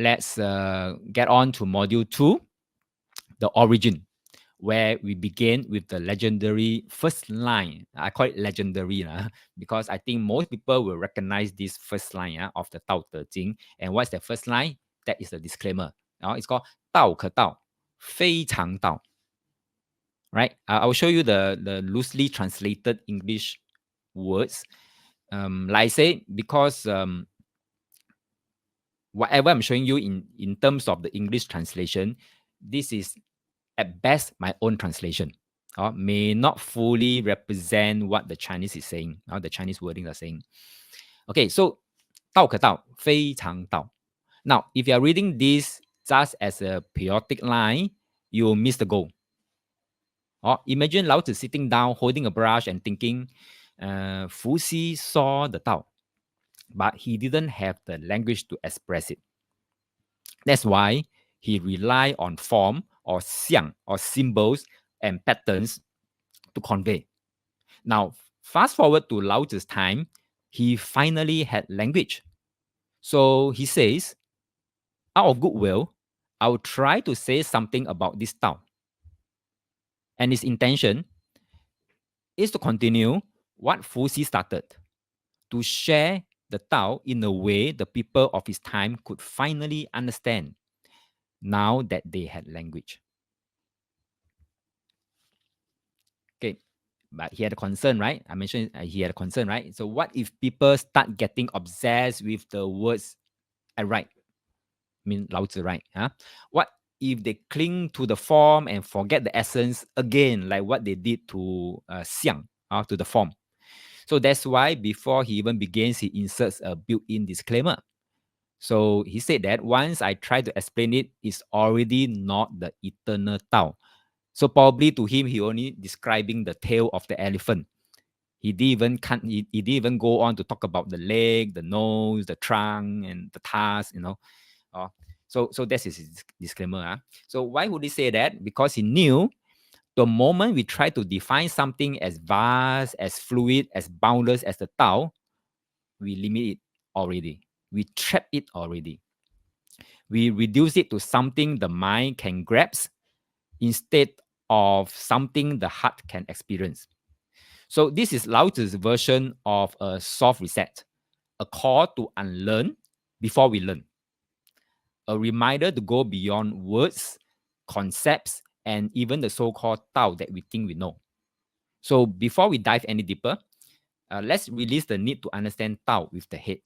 let's get on to module 2, the origin, where we begin with the legendary first line. I call it legendary because I think most people will recognize this first line of the Tao Te Ching. And what's the first line? That is the disclaimer. It's called 道可道，非常道. Right? I will show you the loosely translated English words. Like I say, because whatever I'm showing you in terms of the English translation, this is at best my own translation. May not fully represent what the Chinese is saying, the Chinese wordings are saying. Okay, so 道可道，非常道. Now, if you are reading this just as a periodic line, you will miss the goal. Imagine Lao Tzu sitting down, holding a brush and thinking, Fu Xi saw the Tao, but he didn't have the language to express it. That's why he relied on form or xiang or symbols and patterns to convey. Now, fast forward to Lao Tzu's time, he finally had language. So he says, out of goodwill, I will try to say something about this Tao. And his intention is to continue what Fu Xi started, to share the Tao in a way the people of his time could finally understand now that they had language. Okay, but he had a concern, right? I mentioned he had a concern, right? So what if people start getting obsessed with the words I write? I mean, Lao Tzu, right? What if they cling to the form and forget the essence again, like what they did to Xiang, to the form? So that's why before he even begins, he inserts a built-in disclaimer. So he said that once I try to explain it, it's already not the eternal Tao. So probably to him, he only describing the tail of the elephant. He didn't even go on to talk about the leg, the nose, the trunk, and the tusk, So that's his disclaimer. So why would he say that? Because he knew the moment we try to define something as vast, as fluid, as boundless as the Tao, we limit it already. We trap it already. We reduce it to something the mind can grasp instead of something the heart can experience. So this is Lao Tzu's version of a soft reset, a call to unlearn before we learn, a reminder to go beyond words, concepts, and even the so-called Tao that we think we know. So before we dive any deeper, let's release the need to understand Tao with the head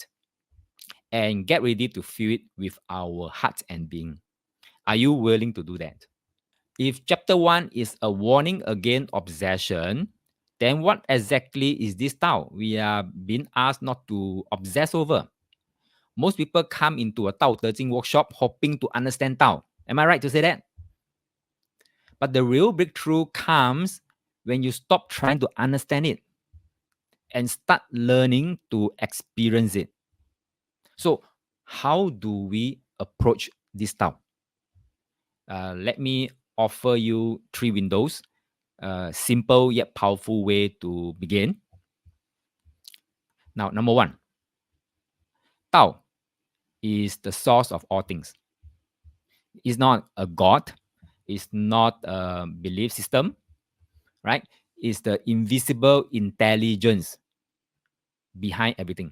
and get ready to feel it with our heart and being. Are you willing to do that? If chapter 1 is a warning against obsession, then what exactly is this Tao we are being asked not to obsess over? Most people come into a Tao Te Ching workshop hoping to understand Tao. Am I right to say that? But the real breakthrough comes when you stop trying to understand it and start learning to experience it. So, how do we approach this Tao? Let me offer you 3 windows. Simple yet powerful way to begin. Now, number 1, Tao is the source of all things. It's not a god. It's not a belief system, right? It's the invisible intelligence behind everything.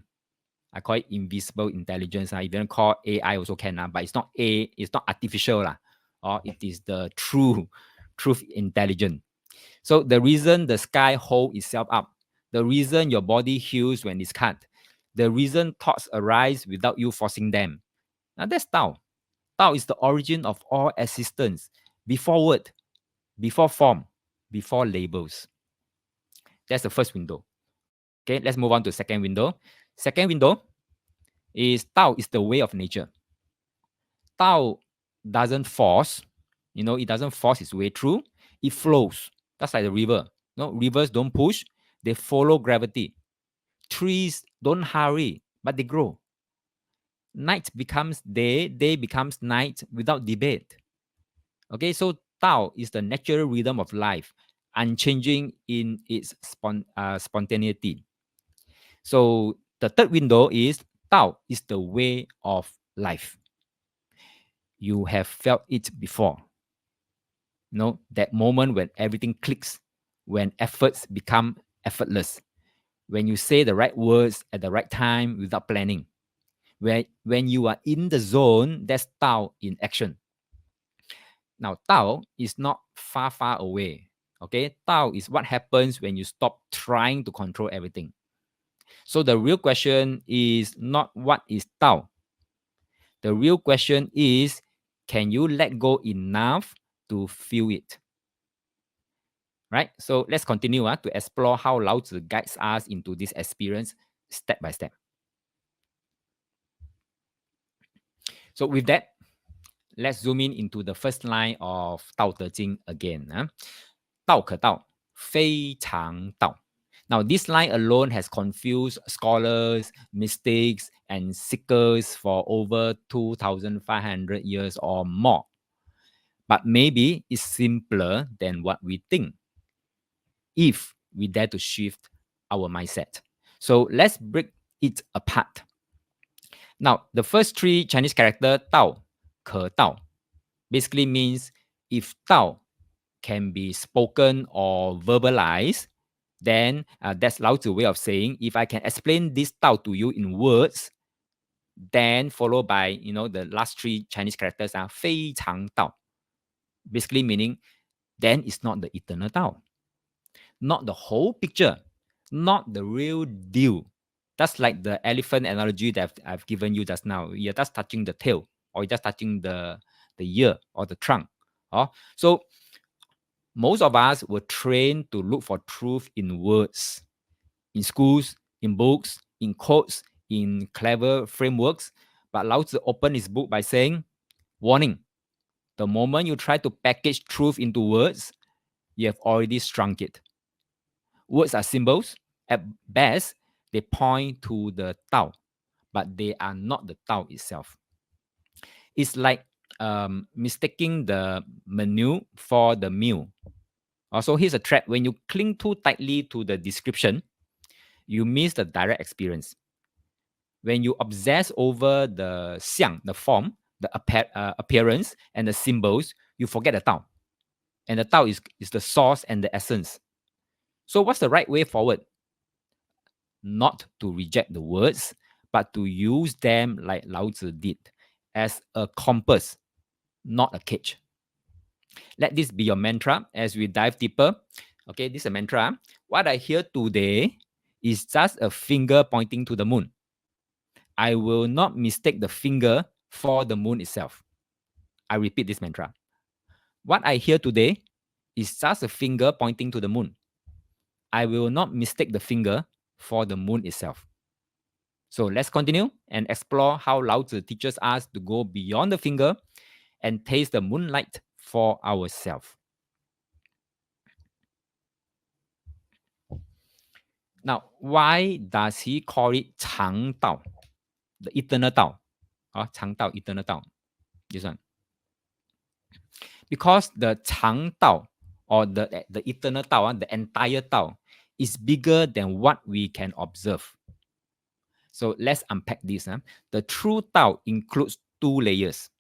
I call it invisible intelligence. I even call AI also can, but it's not artificial, or it is the truth intelligence. So the reason the sky holds itself up, the reason your body heals when it's cut, the reason thoughts arise without you forcing them. Now that's Tao. Tao is the origin of all existence, before word, before form, before labels. That's the first window. Okay, let's move on to second window. Second window is Tao is the way of nature. Tao doesn't force, it doesn't force its way through. It flows. That's like the river. Rivers don't push, they follow gravity. Trees don't hurry, but they grow. Night becomes day, day becomes night without debate. Okay, so Tao is the natural rhythm of life, unchanging in its spontaneity. So the third window is Tao is the way of life. You have felt it before. That moment when everything clicks, when efforts become effortless, when you say the right words at the right time without planning. When you are in the zone, that's Tao in action. Now, Tao is not far, far away. Okay, Tao is what happens when you stop trying to control everything. So the real question is not what is Tao. The real question is, can you let go enough to feel it? Right? So let's continue to explore how Lao Tzu guides us into this experience step by step. So with that, let's zoom in into the first line of Tao Te Ching again. 道可道，非常道. Now, this line alone has confused scholars, mystics, and seekers for over 2,500 years or more. But maybe it's simpler than what we think if we dare to shift our mindset. So let's break it apart. Now, the first three Chinese character, Dao, Ke Dao, basically means if Dao can be spoken or verbalized, then that's Lao Tzu's way of saying, if I can explain this Dao to you in words, then followed by, the last three Chinese characters are 非常道, basically meaning, then it's not the eternal Dao, not the whole picture, not the real deal. That's like the elephant analogy that I've given you just now. You're just touching the tail, or you're just touching the ear or the trunk. So most of us were trained to look for truth in words, in schools, in books, in quotes, in clever frameworks. But Lao Tzu opened his book by saying, warning, the moment you try to package truth into words, you have already shrunk it. Words are symbols. At best, they point to the Tao, but they are not the Tao itself. It's like mistaking the menu for the meal. Also, here's a trap. When you cling too tightly to the description, you miss the direct experience. When you obsess over the xiang, the form, the appearance, and the symbols, you forget the Tao. And the Tao is the source and the essence. So what's the right way forward? Not to reject the words, but to use them like Lao Tzu did, as a compass, not a cage. Let this be your mantra as we dive deeper. Okay, this is a mantra. What I hear today is just a finger pointing to the moon. I will not mistake the finger for the moon itself. I repeat this mantra. What I hear today is just a finger pointing to the moon. I will not mistake the finger for the moon itself. So let's continue and explore how Lao Tzu teaches us to go beyond the finger and taste the moonlight for ourselves. Now, why does he call it Chang Dao, the eternal Dao? Chang Dao, eternal Dao. This one. Because the Chang Dao, or the eternal Dao, the entire Dao, is bigger than what we can observe. So let's unpack this. The true Tao includes two layers.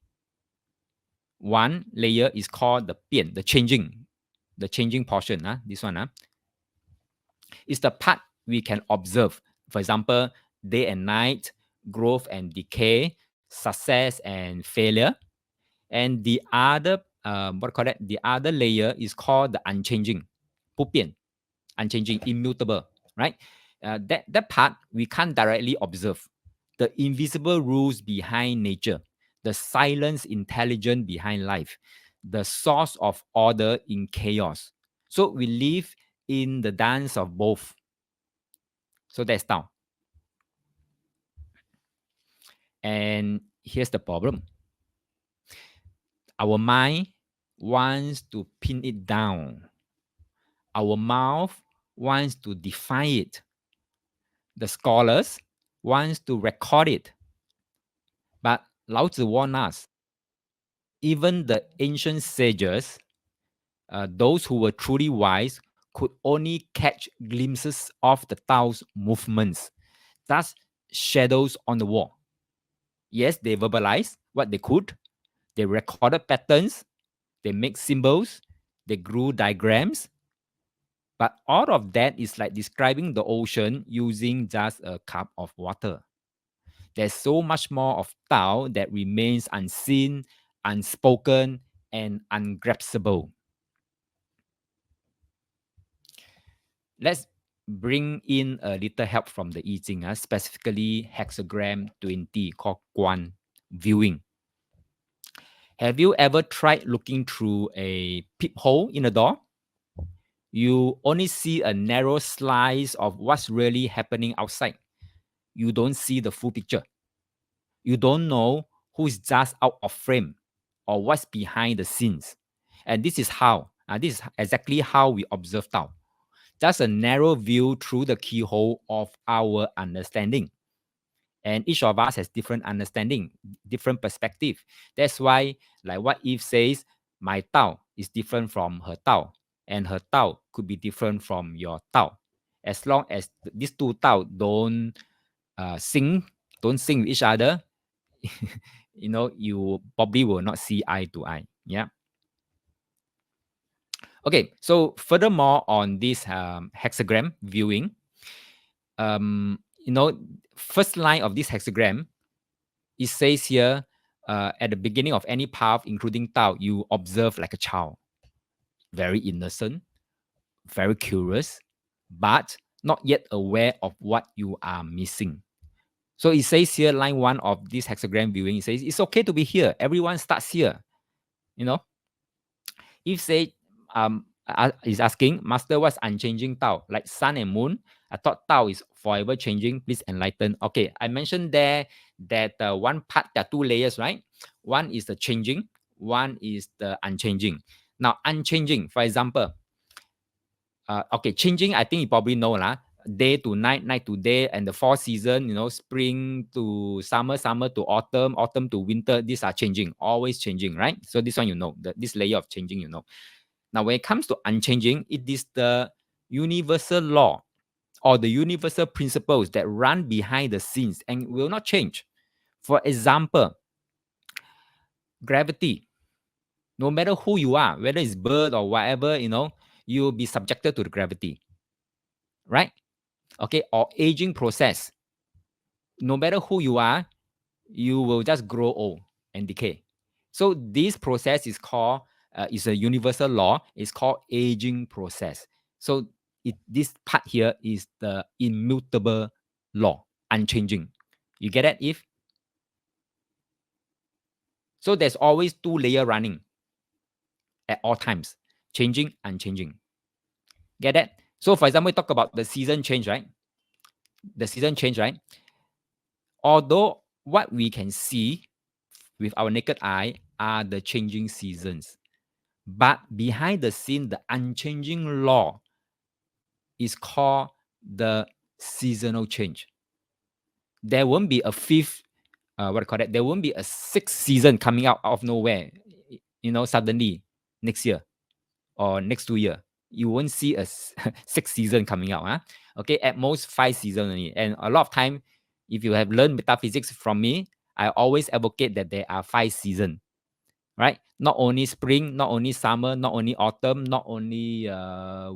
One layer is called the Bian, the changing portion. This one. Is the part we can observe. For example, day and night, growth and decay, success and failure. And the other, the other layer is called the unchanging, 不变, unchanging, immutable, right? That part we can't directly observe. The invisible rules behind nature, the silent intelligence behind life, the source of order in chaos. So we live in the dance of both. So that's Tao. And here's the problem. Our mind wants to pin it down. Our mouth wants to define it. The scholars wants to record it. But Lao Tzu warned us. Even the ancient sages, those who were truly wise, could only catch glimpses of the Tao's movements. Thus, shadows on the wall. Yes, they verbalized what they could. They recorded patterns, they make symbols, they grew diagrams. But all of that is like describing the ocean using just a cup of water. There's so much more of Tao that remains unseen, unspoken, and ungraspable. Let's bring in a little help from the I Ching, specifically hexagram 20 called Guan viewing. Have you ever tried looking through a peephole in a door? You only see a narrow slice of what's really happening outside. You don't see the full picture. You don't know who's just out of frame or what's behind the scenes. And this is exactly how we observe Tao. Just a narrow view through the keyhole of our understanding. And each of us has different understanding, different perspective. That's why, like what Eve says, my Tao is different from her Tao, and her Tao could be different from your Tao. As long as these two Tao don't don't sing with each other, you probably will not see eye to eye. Yeah. Okay. So furthermore, on this hexagram viewing, um, first line of this hexagram, it says here, at the beginning of any path, including Tao, you observe like a child, very innocent, very curious, but not yet aware of what you are missing. So it says here, line 1 of this hexagram viewing, it says, it's okay to be here. Everyone starts here. If say is asking, Master, what's unchanging Tao? Like sun and moon, I thought Tao is forever changing. Please enlighten. Okay, I mentioned there that one part, there are two layers, right? One is the changing, one is the unchanging. Now, unchanging, for example, changing, I think you probably know lah. Day to night, night to day, and the 4 season, spring to summer, summer to autumn, autumn to winter, these are changing, always changing, right? So this one, this layer of changing, Now, when it comes to unchanging, it is the universal law or the universal principles that run behind the scenes and will not change. For example, gravity. No matter who you are, whether it's bird or whatever, you'll be subjected to the gravity, right? Okay, or aging process. No matter who you are, you will just grow old and decay. So this process is called, is a universal law. It's called aging process. So this part here is the immutable law, unchanging. You get that, Eve? So there's always two layers running at all times, changing, unchanging. Get that? So for example, we talk about the season change, right? The season change, right? Although what we can see with our naked eye are the changing seasons, but behind the scene, the unchanging law is called the seasonal change. There won't be a fifth, there won't be a sixth season coming out of nowhere, suddenly next year or next 2 year. You won't see a sixth season coming out. Okay, at most 5 seasons only. And a lot of time, if you have learned metaphysics from me, I always advocate that there are 5 seasons, right? Not only spring, not only summer, not only autumn, not only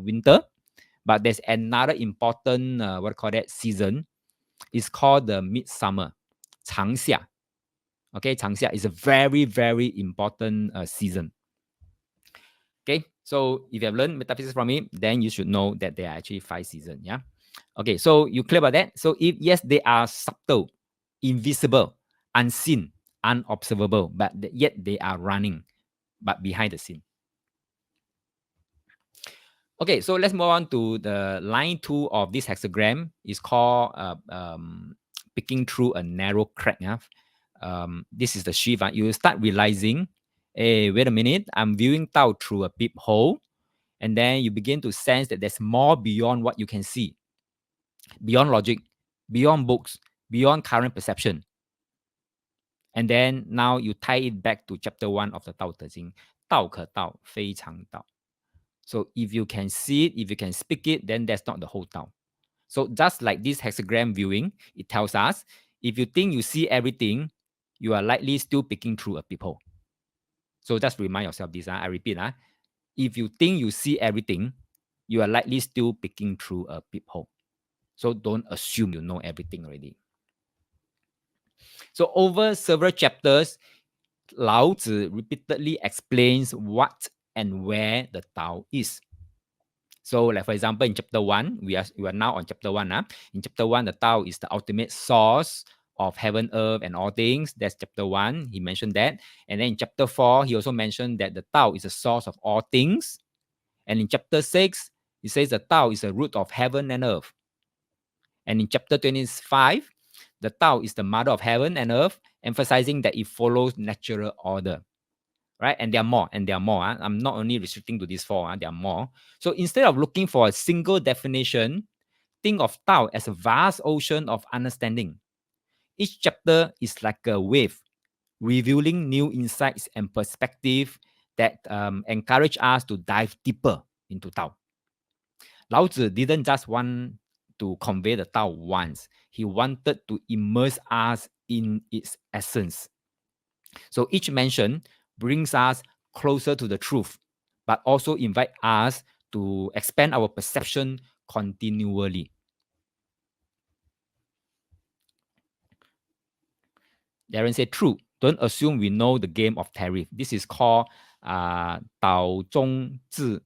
winter, but there's another important season. It's called the midsummer, 长夏. Okay, 长夏is a very, very important season. Okay, so if you have learned metaphysics from me, then you should know that there are actually 5 seasons. Yeah. Okay, so you clear about that? So if yes, they are subtle, invisible, unseen, unobservable, but yet they are running, but behind the scene. Okay, so let's move on to the line 2 of this hexagram. It's called picking through a narrow crack. This is the shift. You start realizing, hey, wait a minute, I'm viewing Tao through a peephole. And then you begin to sense that there's more beyond what you can see, beyond logic, beyond books, beyond current perception. And then now you tie it back to chapter 1 of the Tao Te Ching. 道可道，非常道. So if you can see it, if you can speak it, then that's not the whole Tao. So just like this hexagram viewing, it tells us, if you think you see everything, you are likely still picking through a peephole. So just remind yourself this. I repeat, if you think you see everything, you are likely still peeking through a peephole. So don't assume you know everything already. So over several chapters, Lao Tzu repeatedly explains what and where the Tao is. So, like for example, in chapter 1, we are now on chapter 1. In chapter 1, the Tao is the ultimate source of heaven, earth, and all things. That's chapter 1. He mentioned that. And then in chapter 4, he also mentioned that the Tao is the source of all things. And in chapter 6, he says the Tao is the root of heaven and earth. And in chapter 25, the Tao is the mother of heaven and earth, emphasizing that it follows natural order. Right? And there are more, and there are more. I'm not only restricting to these four, there are more. So instead of looking for a single definition, think of Tao as a vast ocean of understanding. Each chapter is like a wave, revealing new insights and perspective that encourage us to dive deeper into Tao. Lao Tzu didn't just want to convey the Tao once. He wanted to immerse us in its essence. So each mention brings us closer to the truth, but also invite us to expand our perception continually. Darren said, true. Don't assume we know the game of tariff. This is called Dao Zhong Zi.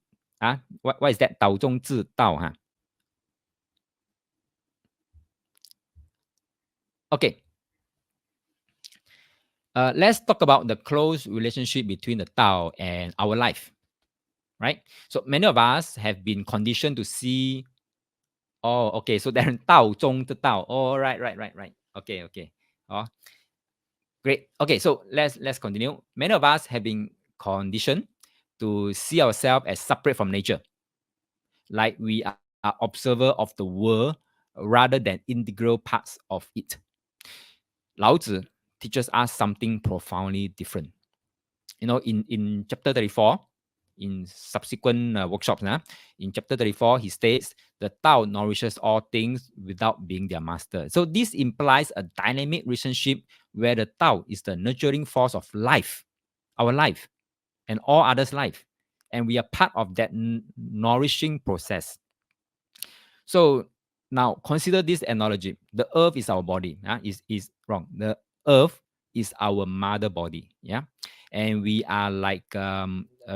What is that? Dao Zhong Zi Dao. Okay. Let's talk about the close relationship between the Tao and our life. Right? So many of us have been conditioned to see. Oh, okay. So then Tao Zhong the Tao. Oh, right. Okay. Oh, great. Okay, so let's continue. Many of us have been conditioned to see ourselves as separate from nature, like we are observer of the world rather than integral parts of it. Lao Tzu teaches us something profoundly different. In chapter 34, in subsequent workshops, in chapter 34, he states, the Tao nourishes all things without being their master. So this implies a dynamic relationship where the Tao is the nurturing force of life, our life, and all others' life. And we are part of that nourishing process. So now consider this analogy. The earth is our body. Is wrong. The earth is our mother body. Yeah. And we are like a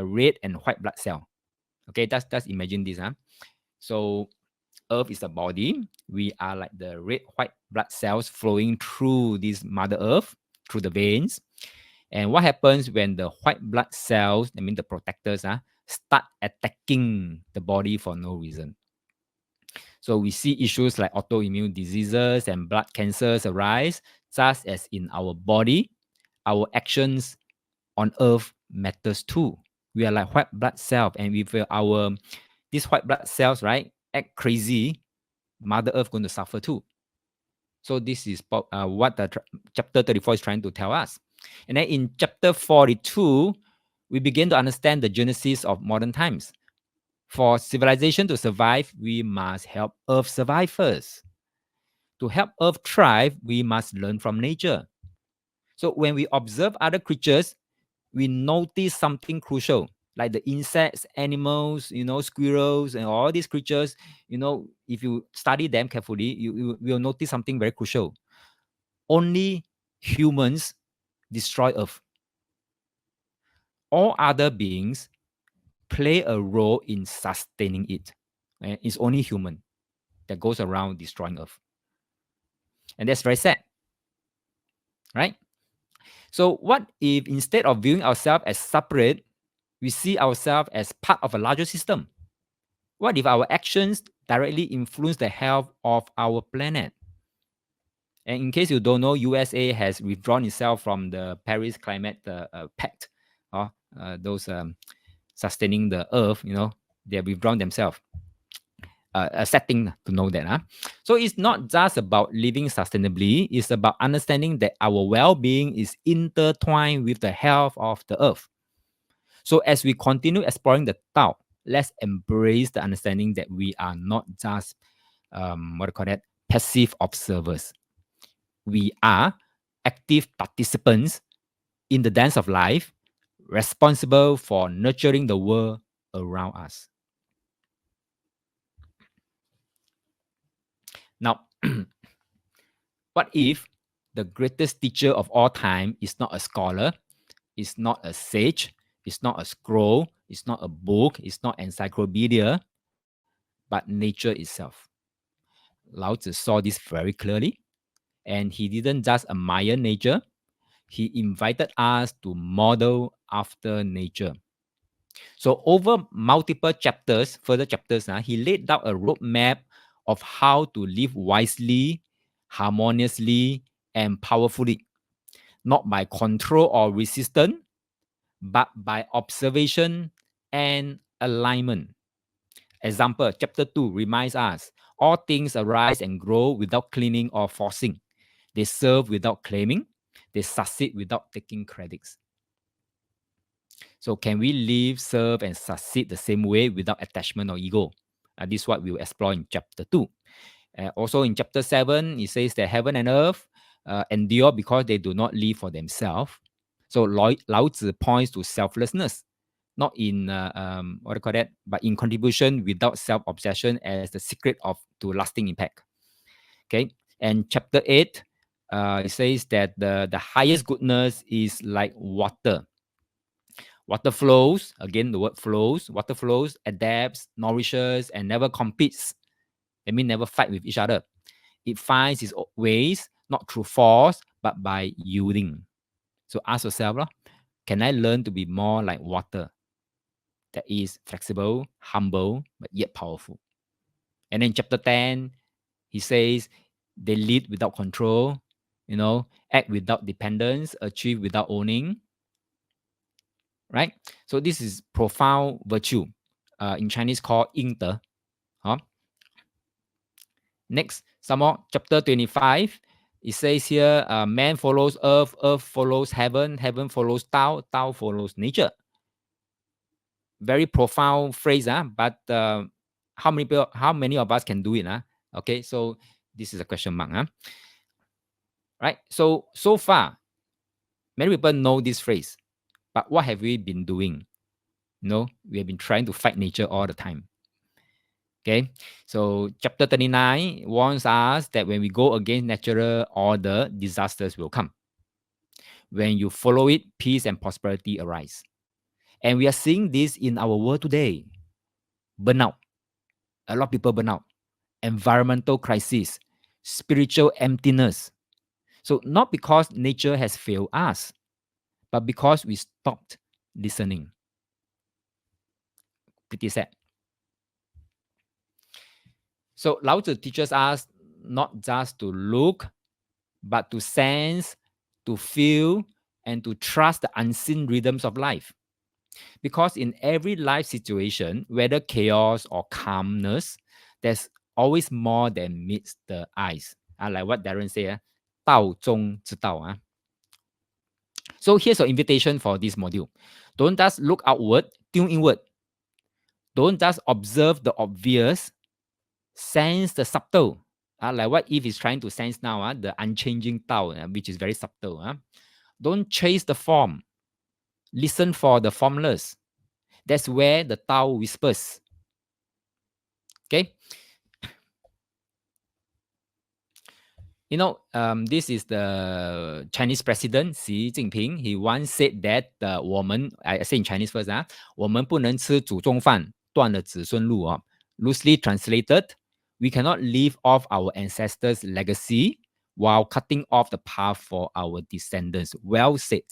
red and white blood cell. Okay, just imagine this. So earth is the body. We are like the red white blood cells flowing through this mother earth, through the veins. And what happens when the white blood cells, I mean the protectors, start attacking the body for no reason? So we see issues like autoimmune diseases and blood cancers arise, just as in our body, our actions on earth matters too. We are like white blood cells, and if these white blood cells, right, act crazy, Mother Earth going to suffer too. So this is what the chapter 34 is trying to tell us. And then in chapter 42, we begin to understand the genesis of modern times. For civilization to survive, we must help Earth survive first. To help Earth thrive, we must learn from nature. So when we observe other creatures, we notice something crucial, like the insects, animals, squirrels, and all these creatures. If you study them carefully, you will notice something very crucial. Only humans destroy Earth. All other beings play a role in sustaining it. And it's only human that goes around destroying Earth. And that's very sad, right? So what if instead of viewing ourselves as separate, we see ourselves as part of a larger system? What if our actions directly influence the health of our planet? And in case you don't know, USA has withdrawn itself from the Paris Climate Pact, those sustaining the Earth. They have withdrawn themselves. A setting to know that. So it's not just about living sustainably, it's about understanding that our well-being is intertwined with the health of the earth. So as we continue exploring the Tao, let's embrace the understanding that we are not just passive observers. We are active participants in the dance of life, responsible for nurturing the world around us. Now, what if the greatest teacher of all time is not a scholar, is not a sage, is not a scroll, is not a book, is not encyclopedia, but nature itself? Lao Tzu saw this very clearly, and he didn't just admire nature, he invited us to model after nature. So over multiple chapters, further chapters, he laid out a roadmap of how to live wisely, harmoniously, and powerfully, not by control or resistance, but by observation and alignment. Example, chapter 2 reminds us, all things arise and grow without cleaning or forcing. They serve without claiming. They succeed without taking credits. So can we live, serve, and succeed the same way without attachment or ego? This is what we will explore in chapter 2. Also in chapter 7, it says that heaven and earth endure because they do not live for themselves. So Lao Tzu points to selflessness, not in what do you call that, but in contribution without self-obsession as the secret to lasting impact. Okay, and chapter 8, it says that the highest goodness is like water. Water flows, again, the word flows. Water flows, adapts, nourishes, and never competes. That means never fight with each other. It finds its ways, not through force, but by yielding. So ask yourself, can I learn to be more like water that is flexible, humble, but yet powerful? And then chapter 10, he says, they lead without control, act without dependence, achieve without owning, right? So this is profound virtue, in Chinese called 应德. Next, some more, chapter 25, it says here, man follows earth, earth follows heaven, heaven follows Tao, Tao follows nature. Very profound phrase, but how many of us can do it? Okay, so this is a question mark. Right? So far, many people know this phrase, but what have we been doing? We have been trying to fight nature all the time. Okay, so chapter 39 warns us that when we go against natural order, disasters will come. When you follow it, peace and prosperity arise. And we are seeing this in our world today. Burnout. A lot of people burn out. Environmental crisis. Spiritual emptiness. So not because nature has failed us, but because we stopped listening. Pretty sad. So Lao Tzu teaches us not just to look, but to sense, to feel, and to trust the unseen rhythms of life. Because in every life situation, whether chaos or calmness, there's always more than meets the eyes. Like what Darren said, 道中之道. So here's your invitation for this module. Don't just look outward, tune inward. Don't just observe the obvious, sense the subtle. Like what Eve is trying to sense now, the unchanging Tao, which is very subtle. Don't chase the form. Listen for the formless. That's where the Tao whispers. Okay? This is the Chinese president, Xi Jinping. He once said that I say in Chinese first, 我们不能吃祖宗饭，断了子孙路. Loosely translated, we cannot live off our ancestors' legacy while cutting off the path for our descendants. Well said.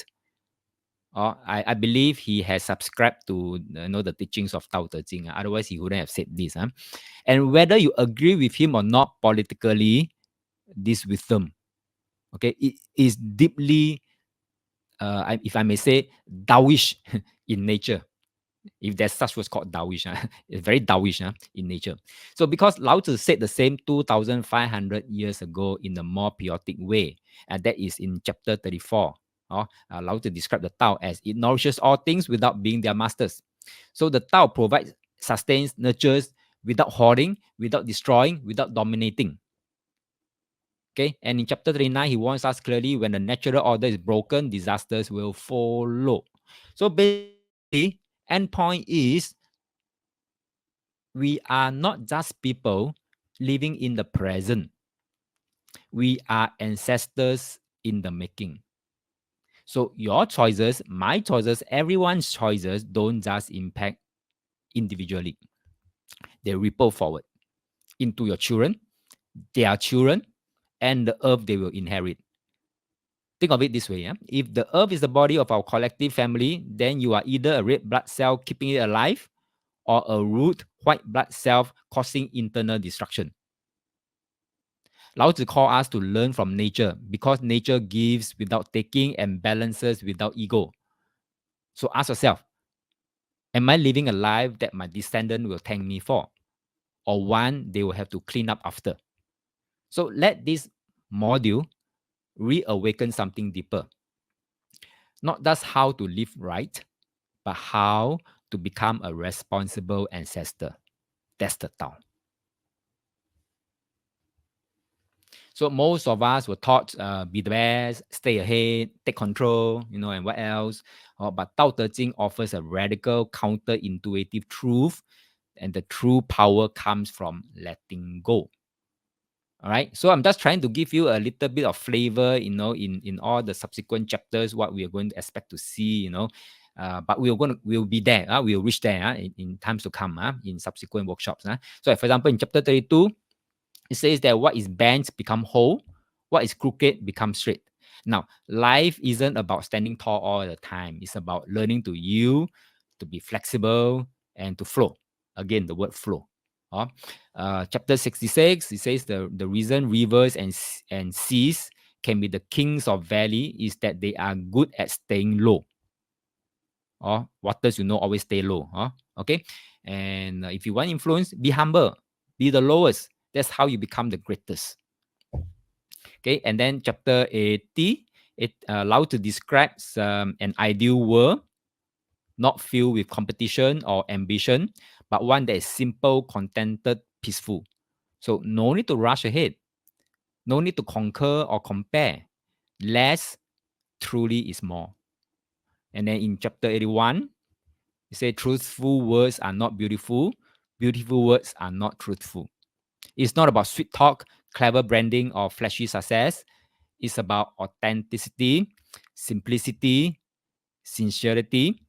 I believe he has subscribed to the teachings of Tao Te Ching. Otherwise, he wouldn't have said this. And whether you agree with him or not politically, this wisdom, okay, it is deeply, if I may say, Taoish in nature. If there's such word called Taoish, it's very Taoish in nature. So because Lao Tzu said the same 2,500 years ago in a more chaotic way, and that is in chapter 34. Lao Tzu described the Tao as it nourishes all things without being their masters. So the Tao provides, sustains, nurtures without hoarding, without destroying, without dominating. Okay, and in chapter 39, he warns us clearly, when the natural order is broken, disasters will follow. So basically, end point is we are not just people living in the present. We are ancestors in the making. So your choices, my choices, everyone's choices don't just impact individually. They ripple forward into your children, their children, and the earth they will inherit. Think of it this way. Yeah? If the earth is the body of our collective family, then you are either a red blood cell keeping it alive or a root white blood cell causing internal destruction. Lao Tzu call us to learn from nature because nature gives without taking and balances without ego. So ask yourself, am I living a life that my descendant will thank me for? Or one they will have to clean up after? So let this module reawaken something deeper. Not just how to live right, but how to become a responsible ancestor. That's the Tao. So most of us were taught be the best, stay ahead, take control, and what else? But Tao Te Ching offers a radical, counterintuitive truth, and the true power comes from letting go. All right. So I'm just trying to give you a little bit of flavor, in all the subsequent chapters, what we are going to expect to see, but we'll be there. We'll reach there in times to come, in subsequent workshops. So, for example, in chapter 32, it says that what is bent become whole, what is crooked becomes straight. Now, life isn't about standing tall all the time. It's about learning to yield, to be flexible, and to flow. Again, the word flow. Chapter 66, it says the reason rivers and seas can be the kings of valley is that they are good at staying low. Waters, always stay low. Okay. And if you want influence, be humble, be the lowest. That's how you become the greatest. Okay. And then chapter 80, it allows to describe an ideal world, not filled with competition or ambition, but one that is simple, contented, peaceful. So no need to rush ahead. No need to conquer or compare. Less truly is more. And then in chapter 81, it says truthful words are not beautiful. Beautiful words are not truthful. It's not about sweet talk, clever branding, or flashy success. It's about authenticity, simplicity, sincerity,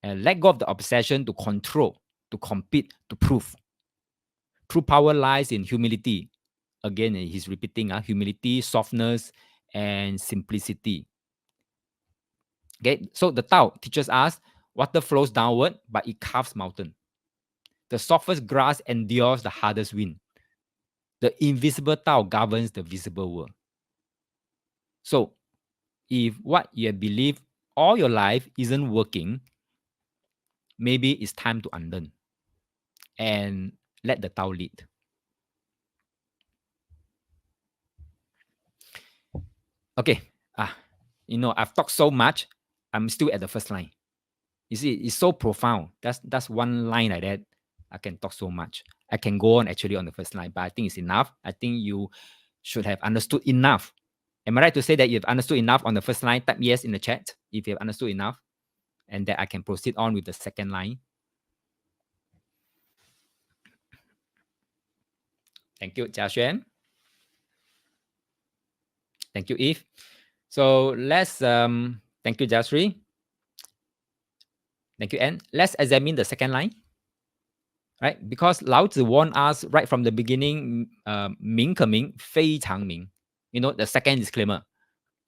and let go of the obsession to control, to compete, to prove. True power lies in humility. Again, he's repeating humility, softness, and simplicity. Okay, so the Tao teaches us water flows downward, but it carves mountain. The softest grass endures the hardest wind. The invisible Tao governs the visible world. So, if what you have believed all your life isn't working, maybe it's time to unlearn and let the Tao lead. Okay, I've talked so much. I'm still at the first line. You see, it's so profound. That's one line like that. I can talk so much. I can go on actually on the first line, but I think it's enough. I think you should have understood enough. Am I right to say that you've understood enough on the first line? Type yes in the chat if you've understood enough, and that I can proceed on with the second line. Thank you, Jia Xuan. Thank you, Eve. So let's thank you, Jasri. Thank you, Anne. Let's examine the second line. Right? Because Lao Tzu warned us right from the beginning, 名可名,非常名. The second disclaimer,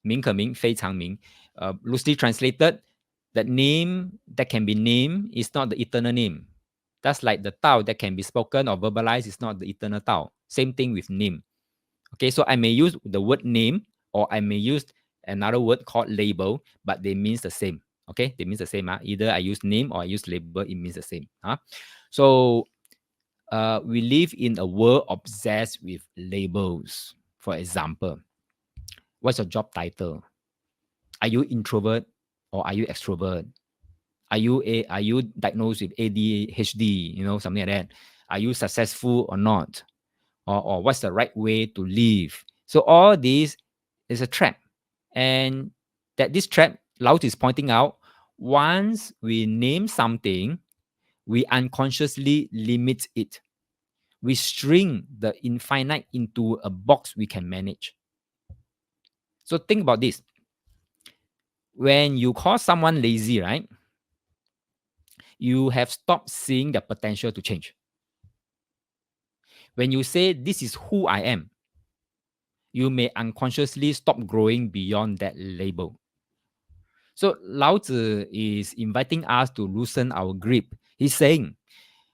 名可名,非常名. Loosely translated, that name that can be named is not the eternal name. That's like the Tao that can be spoken or verbalized is not the eternal Tao. Same thing with name. Okay, so I may use the word name or I may use another word called label, but they means the same. Okay, they means the same. Either I use name or I use label, it means the same. So we live in a world obsessed with labels. For example, what's your job title? Are you introvert or are you extrovert? Are you diagnosed with ADHD? Something like that. Are you successful or not? Or what's the right way to live? So all this is a trap, and that this trap, Lao Tzu is pointing out, Once we name something, we unconsciously limit it. We shrink the infinite into a box we can manage. So think about this. When you call someone lazy, right? You have stopped seeing the potential to change. When you say, this is who I am, you may unconsciously stop growing beyond that label. So Lao Tzu is inviting us to loosen our grip. He's saying,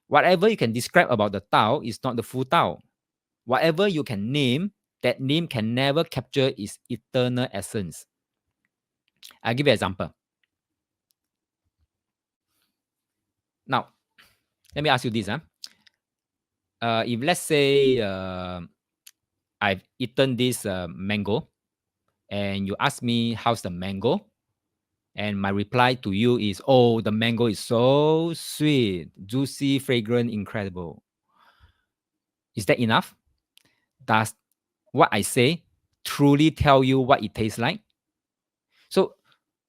whatever you can describe about the Tao is not the full Tao. Whatever you can name, that name can never capture its eternal essence. I'll give you an example. Now, let me ask you this. If let's say I've eaten this mango, and you ask me how's the mango, and my reply to you is, oh, the mango is so sweet, juicy, fragrant, incredible. Is that enough? Does what I say truly tell you what it tastes like? So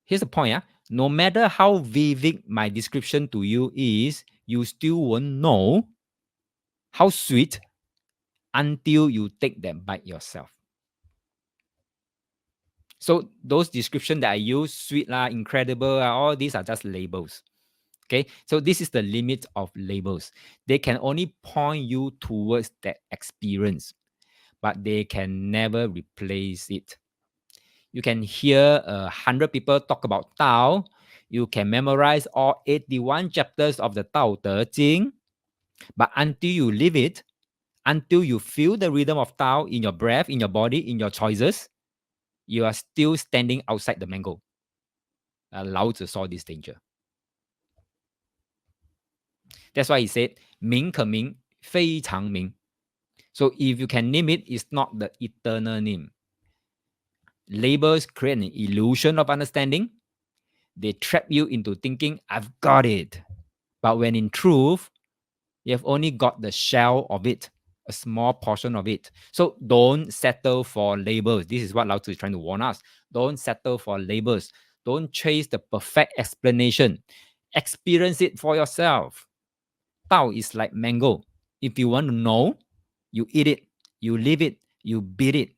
here's the point. No matter how vivid my description to you is, you still won't know how sweet until you take that bite yourself. So those descriptions that I use, sweet, incredible, all these are just labels. Okay, so this is the limit of labels. They can only point you towards that experience, but they can never replace it. You can hear 100 people talk about Tao. You can memorize all 81 chapters of the Tao Te Ching. But until you live it, until you feel the rhythm of Tao in your breath, in your body, in your choices, you are still standing outside the mango. Lao Tzu saw this danger. That's why he said, 名可名,非常名. So if you can name it, it's not the eternal name. Labels create an illusion of understanding. They trap you into thinking, I've got it. But when in truth, you have only got the shell of it, a small portion of it. So don't settle for labels. This is what Lao Tzu is trying to warn us. Don't settle for labels. Don't chase the perfect explanation. Experience it for yourself. Tao is like mango. If you want to know, you eat it, you live it, you beat it.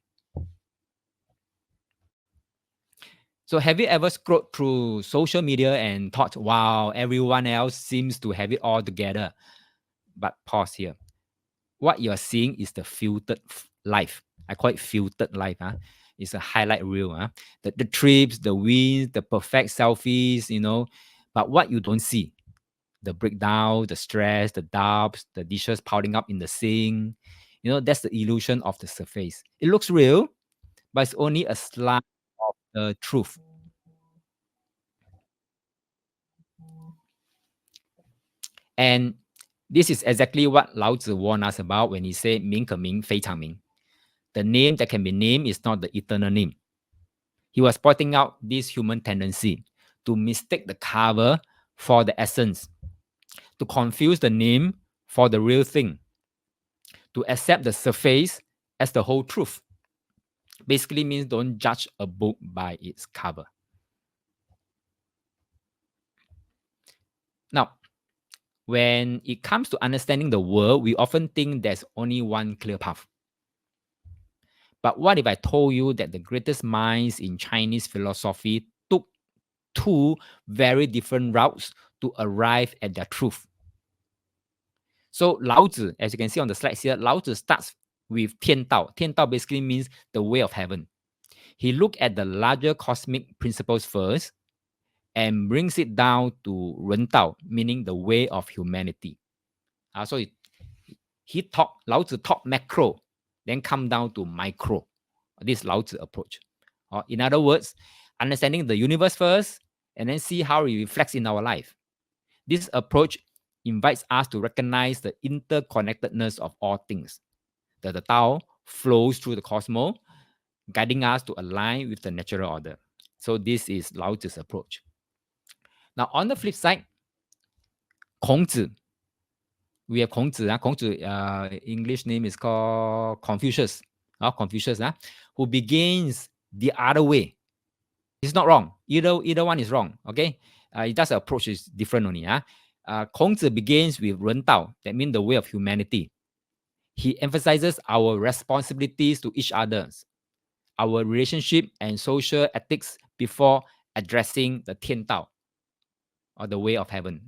So have you ever scrolled through social media and thought, wow, everyone else seems to have it all together? But pause here. What you're seeing is the filtered life. I call it filtered life. It's a highlight reel. The trips, the wins, the perfect selfies, But what you don't see, the breakdown, the stress, the doubts, the dishes piling up in the sink, that's the illusion of the surface. It looks real, but it's only a slice of the truth. And this is exactly what Lao Tzu warned us about when he said, 名可名,非常名. The name that can be named is not the eternal name. He was pointing out this human tendency to mistake the cover for the essence, to confuse the name for the real thing, to accept the surface as the whole truth. Basically means don't judge a book by its cover. Now, when it comes to understanding the world, we often think there's only one clear path. But what if I told you that the greatest minds in Chinese philosophy took two very different routes to arrive at their truth? So Lao Tzu, as you can see on the slides here, Lao Tzu starts with Tian Dao. Tian Dao basically means the way of heaven. He looked at the larger cosmic principles first and brings it down to Ren Dao, meaning the way of humanity. So Lao Tzu talk macro, then come down to micro. This Lao Tzu approach. In other words, understanding the universe first, and then see how it reflects in our life. This approach invites us to recognize the interconnectedness of all things. That the Tao flows through the cosmos, guiding us to align with the natural order. So this is Lao Tzu's approach. Now, on the flip side, Kongzi. We have Kongzi. Kongzi, English name is called Confucius. Confucius, who begins the other way. It's not wrong. Either one is wrong. Okay. it does approach is different only. Kongzi begins with 人道, that means the way of humanity. He emphasizes our responsibilities to each other, our relationship and social ethics before addressing the 天道, or the way of heaven.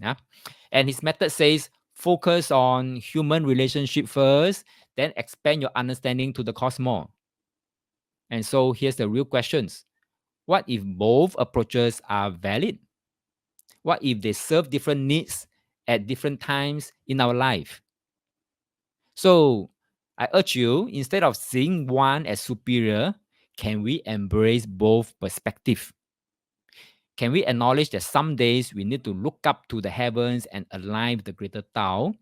And his method says, focus on human relationship first, then expand your understanding to the cosmos. And so here's the real questions. What if both approaches are valid? What if they serve different needs at different times in our life? So I urge you, instead of seeing one as superior, can we embrace both perspectives? Can we acknowledge that some days we need to look up to the heavens and align with the greater Tao,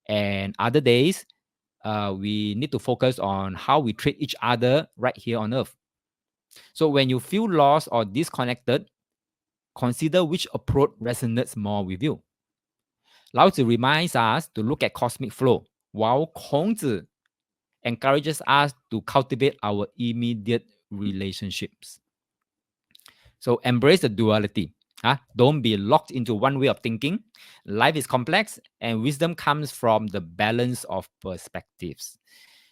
and other days we need to focus on how we treat each other right here on earth? So when you feel lost or disconnected, consider which approach resonates more with you. Lao Tzu reminds us to look at cosmic flow, while Kongzi encourages us to cultivate our immediate relationships. So embrace the duality. Don't be locked into one way of thinking. Life is complex, and wisdom comes from the balance of perspectives.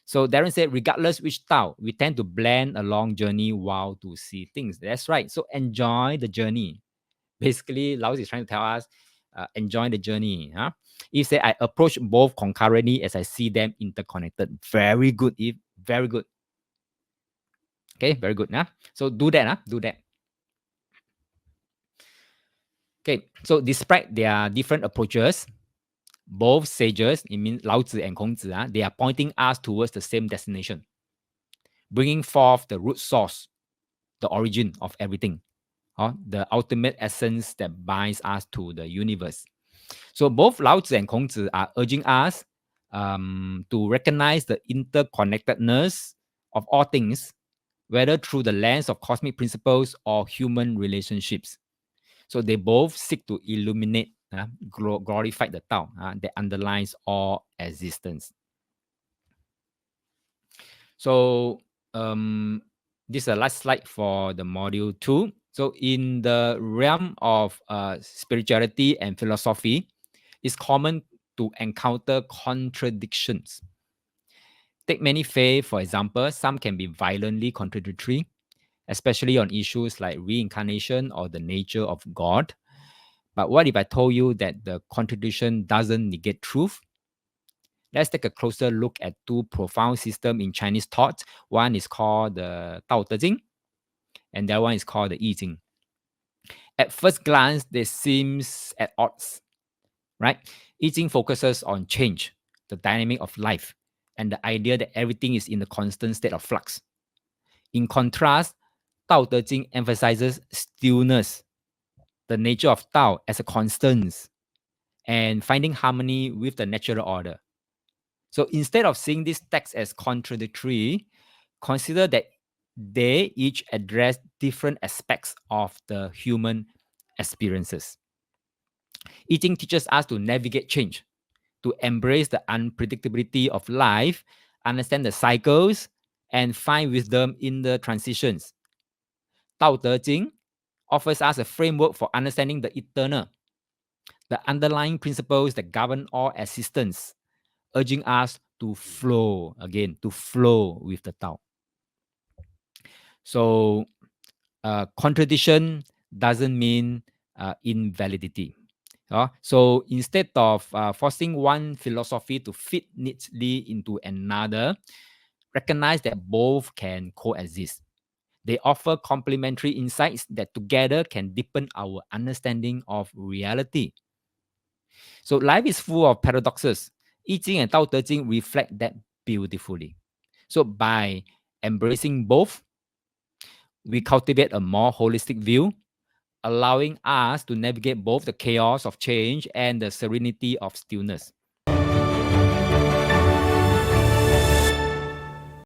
So Darren said, regardless which Tao, we tend to blend along journey while to see things. That's right. So enjoy the journey. Basically, Lao is trying to tell us, enjoy the journey. He said, I approach both concurrently as I see them interconnected. Very good, Eve. Very good. Okay, very good. So do that. Do that. Okay, so despite their different approaches, both sages, it means Lao Tzu and Kongzi, they are pointing us towards the same destination, bringing forth the root source, the origin of everything, the ultimate essence that binds us to the universe. So both Lao Tzu and Kongzi are urging us to recognize the interconnectedness of all things, whether through the lens of cosmic principles or human relationships. So they both seek to illuminate, glorify the Tao that underlies all existence. So this is the last slide for the module 2. So in the realm of spirituality and philosophy, it's common to encounter contradictions. Take many faiths, for example, some can be violently contradictory, especially on issues like reincarnation or the nature of God. But what if I told you that the contradiction doesn't negate truth? Let's take a closer look at two profound systems in Chinese thought. One is called the Tao Te Ching, and the other one is called the I Ching. At first glance, they seem at odds, right? I Ching focuses on change, the dynamic of life, and the idea that everything is in a constant state of flux. In contrast, Tao Te Ching emphasizes stillness, the nature of Tao as a constant, and finding harmony with the natural order. So instead of seeing this text as contradictory, consider that they each address different aspects of the human experiences. I Ching teaches us to navigate change, to embrace the unpredictability of life, understand the cycles, and find wisdom in the transitions. Tao Te Ching offers us a framework for understanding the eternal, the underlying principles that govern all existence, urging us to flow, again, to flow with the Tao. So contradiction doesn't mean invalidity. So instead of forcing one philosophy to fit neatly into another, recognize that both can coexist. They offer complementary insights that together can deepen our understanding of reality. So life is full of paradoxes. I Ching and Tao Te Ching reflect that beautifully. So by embracing both, we cultivate a more holistic view, allowing us to navigate both the chaos of change and the serenity of stillness.